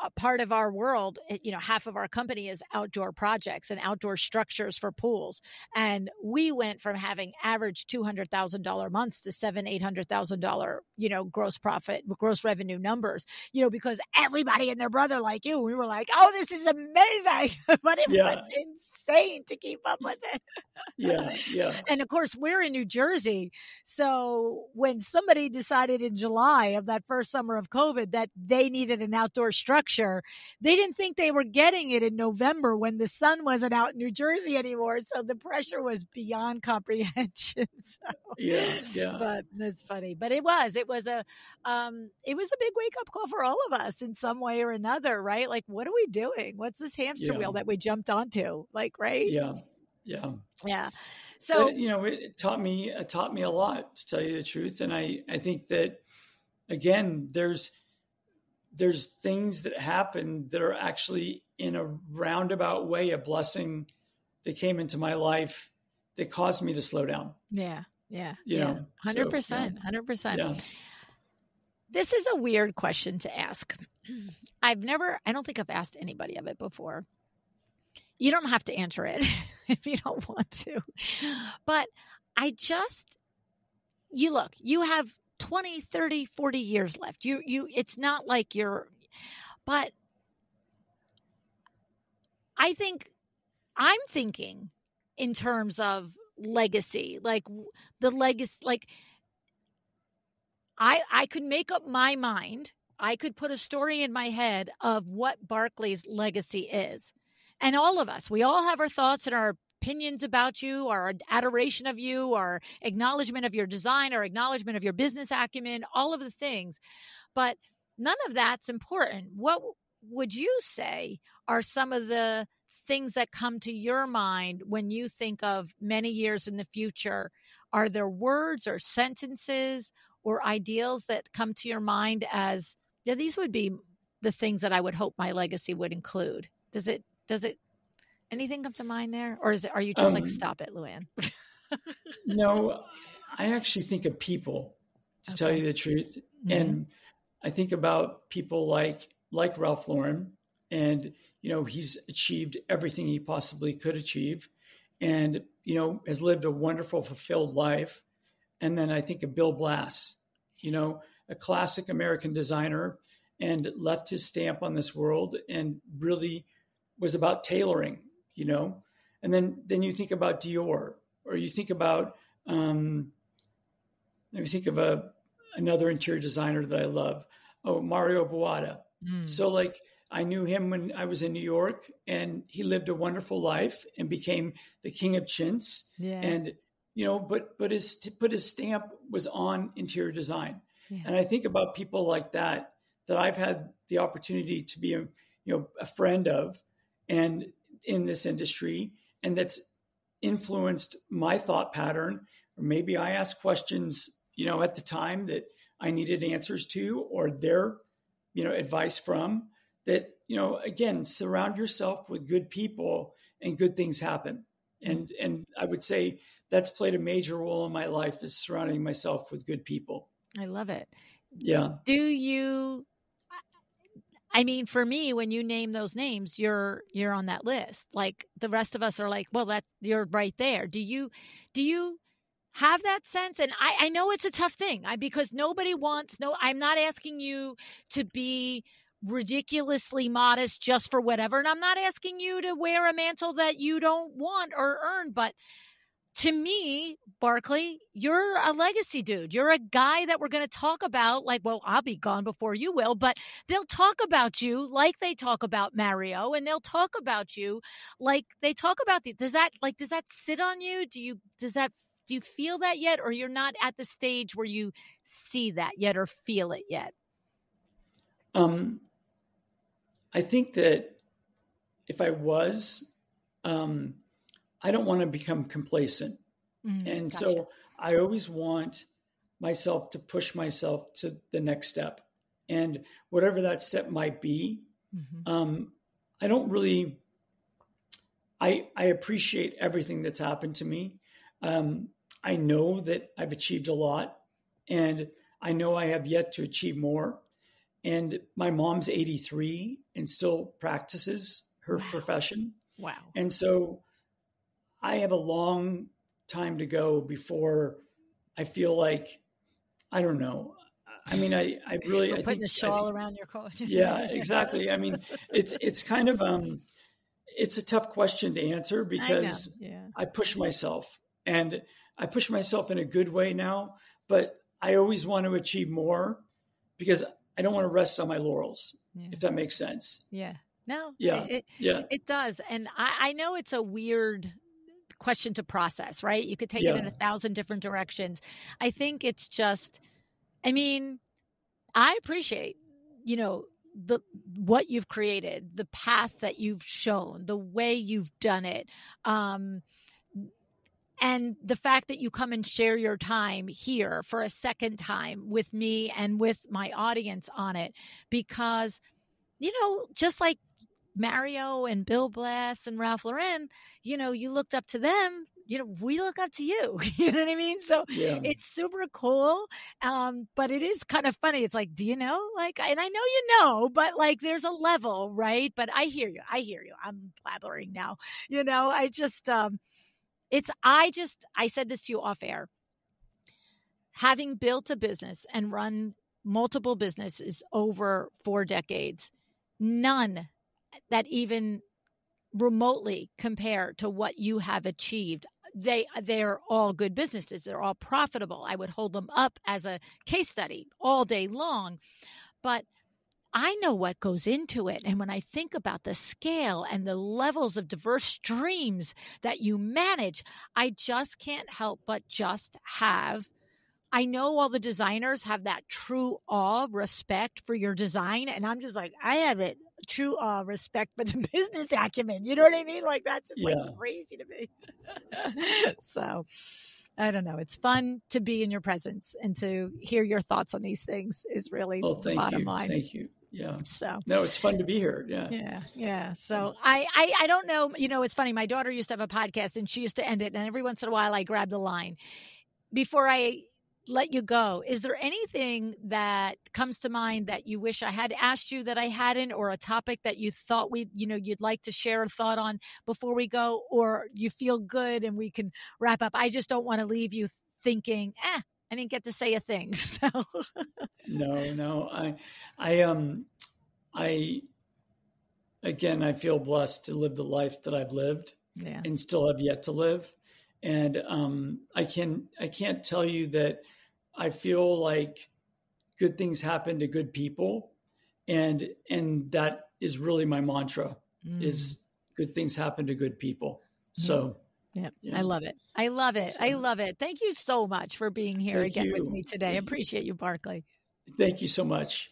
a part of our world, half of our company is outdoor projects and outdoor structures for pools. And we went from having average $200,000 months to $800,000, gross revenue numbers, because everybody and their brother like you, we were like, oh, this is amazing. But it was insane to keep up with it. Yeah. Yeah. And of course, we're in New Jersey. So when somebody decided in July of that first summer of COVID that they needed an outdoor structure, they didn't think they were getting it in November when the sun wasn't out in New Jersey anymore. So the pressure was beyond comprehension. Yeah. But it's funny. But it was a big wake up call for all of us in some way or another, right? Like, what are we doing? What's this hamster wheel that we jumped onto? Like, right? Yeah. Yeah. Yeah. So, but, it taught me a lot, to tell you the truth. And I think that, again, there's things that happen that are actually in a roundabout way a blessing that came into my life that caused me to slow down. Yeah. 100%. 100%. Yeah. This is a weird question to ask. I don't think I've asked anybody of it before. You don't have to answer it if you don't want to. But you have 20, 30, 40 years left. It's not like but I'm thinking in terms of legacy, like the legacy, like I could make up my mind. I could put a story in my head of what Barclay's legacy is. And all of us, we all have our thoughts and our opinions about you, our adoration of you, our acknowledgement of your design, our acknowledgement of your business acumen, all of the things. But none of that's important. What would you say are some of the things that come to your mind when you think of many years in the future? Are there words or sentences or ideals that come to your mind as, these would be the things that I would hope my legacy would include? Does it anything come to mind there? Or are you just like, stop it, Luann? No, I actually think of people, to tell you the truth. Mm-hmm. And I think about people like Ralph Lauren, and, he's achieved everything he possibly could achieve, and, has lived a wonderful, fulfilled life. And then I think of Bill Blass, a classic American designer, and left his stamp on this world and really was about tailoring, and then you think about Dior, or you think about, let me think of another interior designer that I love. Oh, Mario Buada. So like, I knew him when I was in New York, and he lived a wonderful life and became the king of chintz. Yeah. And, but his stamp was on interior design. Yeah. And I think about people like that I've had the opportunity to be a friend of, and in this industry, and that's influenced my thought pattern. Or maybe I asked questions, at the time that I needed answers to, or their, advice from that, again, surround yourself with good people and good things happen. And I would say that's played a major role in my life, is surrounding myself with good people. I love it. Yeah. For me, when you name those names, you're on that list. Like the rest of us are like, well, you're right there. Do you have that sense? And I know it's a tough thing because I'm not asking you to be ridiculously modest just for whatever. And I'm not asking you to wear a mantle that you don't want or earn, but to me, Barclay, you're a legacy dude. You're a guy that we're going to talk about. Like, well, I'll be gone before you will, but they'll talk about you like they talk about Mario, and they'll talk about you like they talk about does that sit on you? Do you feel that yet, or you're not at the stage where you see that yet or feel it yet? I think that if I was, I don't want to become complacent. And gotcha. So I always want myself to push myself to the next step. And whatever that step might be, I don't really, I appreciate everything that's happened to me. I know that I've achieved a lot, and I know I have yet to achieve more. And my mom's 83 and still practices her profession. Wow. And so I have a long time to go before I feel like, I don't know. I mean, I really, I think a shawl around your collar. Yeah, exactly. I mean, it's kind of, it's a tough question to answer because I push myself, and I push myself in a good way now, but I always want to achieve more because I don't want to rest on my laurels, if that makes sense. Yeah. No. Yeah. It does. And I know it's a weird question to process, right? You could take it in 1,000 different directions. I think it's just, I mean, I appreciate, what you've created, the path that you've shown, the way you've done it. And the fact that you come and share your time here for a second time with me and with my audience on it, because, just like Mario and Bill Blass and Ralph Lauren, you looked up to them, we look up to you, you know what I mean? So it's super cool. But it is kind of funny. It's like, do you know, and I know, but there's a level, right? But I hear you. I'm blabbering now, I just, I said this to you off air. Having built a business and run multiple businesses over 4 decades, none that even remotely compare to what you have achieved. They're all good businesses. They're all profitable. I would hold them up as a case study all day long. But I know what goes into it. And when I think about the scale and the levels of diverse streams that you manage, I just can't help but just I know all the designers have that true awe, respect for your design. And I'm just like, I have it. True respect for the business acumen. You know what I mean? That's just crazy to me. So I don't know. It's fun to be in your presence and to hear your thoughts on these things is really the bottom line. Thank you. Yeah. So no, it's fun to be here. Yeah. Yeah. Yeah. So I don't know. It's funny. My daughter used to have a podcast and she used to end it. And every once in a while I grab the line. Before I let you go, is there anything that comes to mind that you wish I had asked you that I hadn't, or a topic that you thought you'd like to share a thought on before we go, or you feel good and we can wrap up? I just don't want to leave you thinking, I didn't get to say a thing. So. No. I feel blessed to live the life that I've lived and still have yet to live. And I can't tell you that I feel like good things happen to good people, and that is really my mantra: is good things happen to good people. So, yeah. I love it. I love it. Thank you so much for being here again with me today. I appreciate you, Barclay. Thank you so much.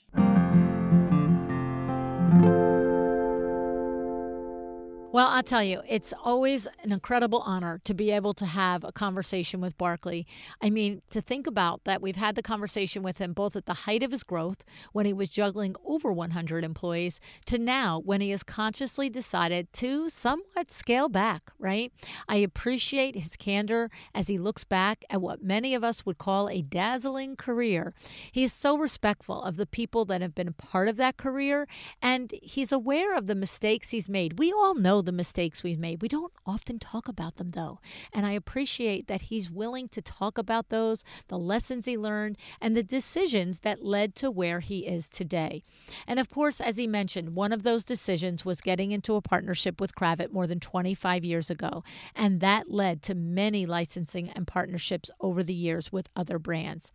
Well, I'll tell you, it's always an incredible honor to be able to have a conversation with Barclay. I mean, to think about that, we've had the conversation with him both at the height of his growth, when he was juggling over 100 employees, to now when he has consciously decided to somewhat scale back, right? I appreciate his candor as he looks back at what many of us would call a dazzling career. He is so respectful of the people that have been a part of that career, and he's aware of the mistakes he's made. We all know the mistakes we've made. We don't often talk about them, though. And I appreciate that he's willing to talk about those, the lessons he learned, and the decisions that led to where he is today. And of course, as he mentioned, one of those decisions was getting into a partnership with Kravet more than 25 years ago. And that led to many licensing and partnerships over the years with other brands.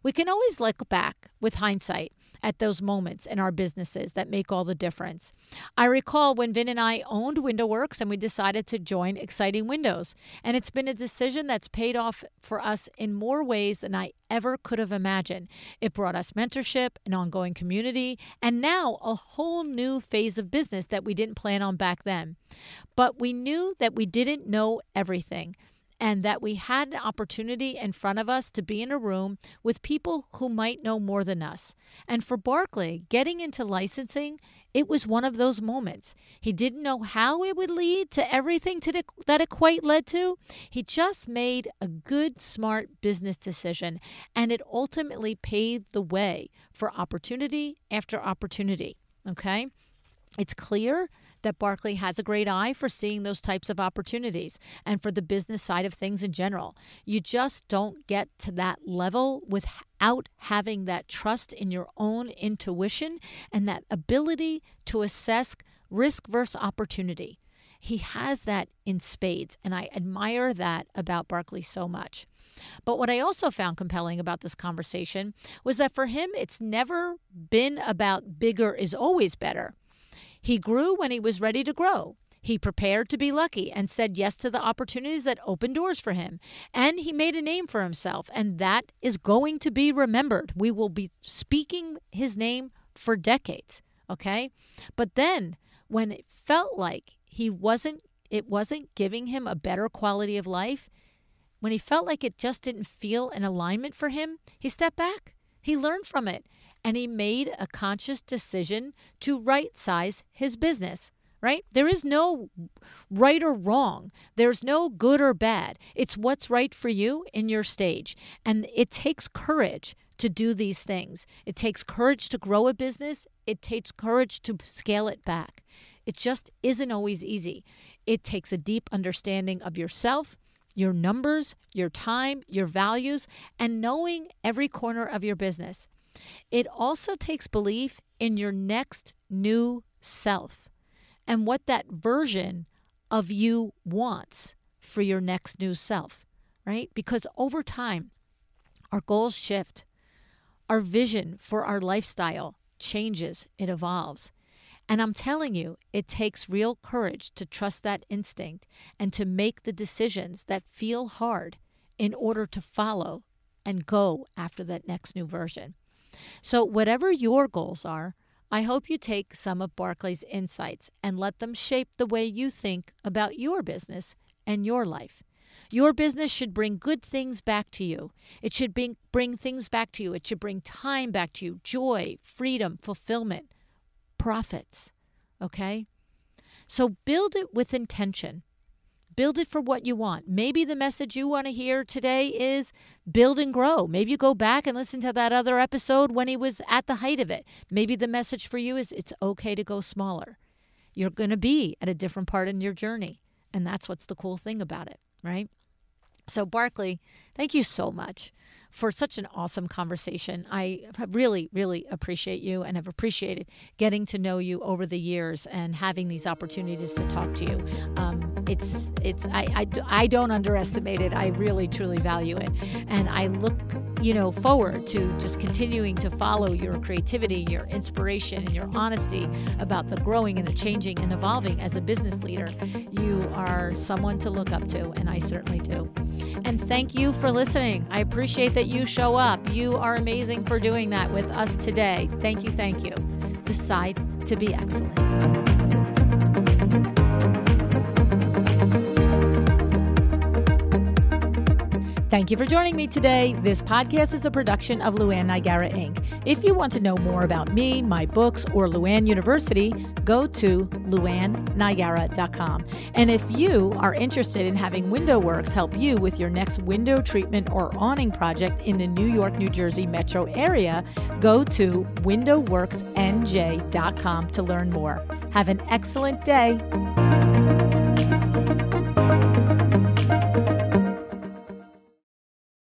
We can always look back with hindsight at those moments in our businesses that make all the difference. I recall when Vin and I owned Window Works and we decided to join Exciting Windows. And it's been a decision that's paid off for us in more ways than I ever could have imagined. It brought us mentorship, an ongoing community, and now a whole new phase of business that we didn't plan on back then. But we knew that we didn't know everything. and that we had an opportunity in front of us to be in a room with people who might know more than us. And for Barclay, getting into licensing, it was one of those moments. He didn't know how it would lead to everything that it quite led to. He just made a good, smart business decision, and it ultimately paved the way for opportunity after opportunity. Okay? It's clear that Barclay has a great eye for seeing those types of opportunities and for the business side of things in general. You just don't get to that level without having that trust in your own intuition and that ability to assess risk versus opportunity. He has that in spades, and I admire that about Barclay so much. But what I also found compelling about this conversation was that for him, it's never been about bigger is always better. He grew when he was ready to grow. He prepared to be lucky and said yes to the opportunities that opened doors for him. And he made a name for himself, and that is going to be remembered. We will be speaking his name for decades, okay? But then when it felt like it wasn't giving him a better quality of life, when he felt like it just didn't feel in alignment for him, he stepped back. He learned from it. And he made a conscious decision to right-size his business, right? There is no right or wrong. There's no good or bad. It's what's right for you in your stage. And it takes courage to do these things. It takes courage to grow a business. It takes courage to scale it back. It just isn't always easy. It takes a deep understanding of yourself, your numbers, your time, your values, and knowing every corner of your business. It also takes belief in your next new self and what that version of you wants for your next new self, right? Because over time, our goals shift. Our vision for our lifestyle changes. It evolves. And I'm telling you, it takes real courage to trust that instinct and to make the decisions that feel hard in order to follow and go after that next new version. So whatever your goals are, I hope you take some of Barclay's insights and let them shape the way you think about your business and your life. Your business should bring good things back to you. It should bring things back to you. It should bring time back to you, joy, freedom, fulfillment, profits, okay? So build it with intention. Build it for what you want. Maybe the message you want to hear today is build and grow. Maybe you go back and listen to that other episode when he was at the height of it. Maybe the message for you is it's okay to go smaller. You're going to be at a different part in your journey. And that's what's the cool thing about it, right? So Barclay, thank you so much for such an awesome conversation. I really, really appreciate you and have appreciated getting to know you over the years and having these opportunities to talk to you. I don't underestimate it. I really, truly value it. And I look, forward to just continuing to follow your creativity, your inspiration, and your honesty about the growing and the changing and evolving as a business leader. You are someone to look up to, and I certainly do. And thank you for listening. I appreciate that you show up. You are amazing for doing that with us today. Thank you, thank you. Decide to be excellent. Thank you for joining me today. This podcast is a production of Luann Nigara, Inc. If you want to know more about me, my books, or Luann University, go to luannnigara.com. And if you are interested in having WindowWorks help you with your next window treatment or awning project in the New York, New Jersey metro area, go to windowworksnj.com to learn more. Have an excellent day.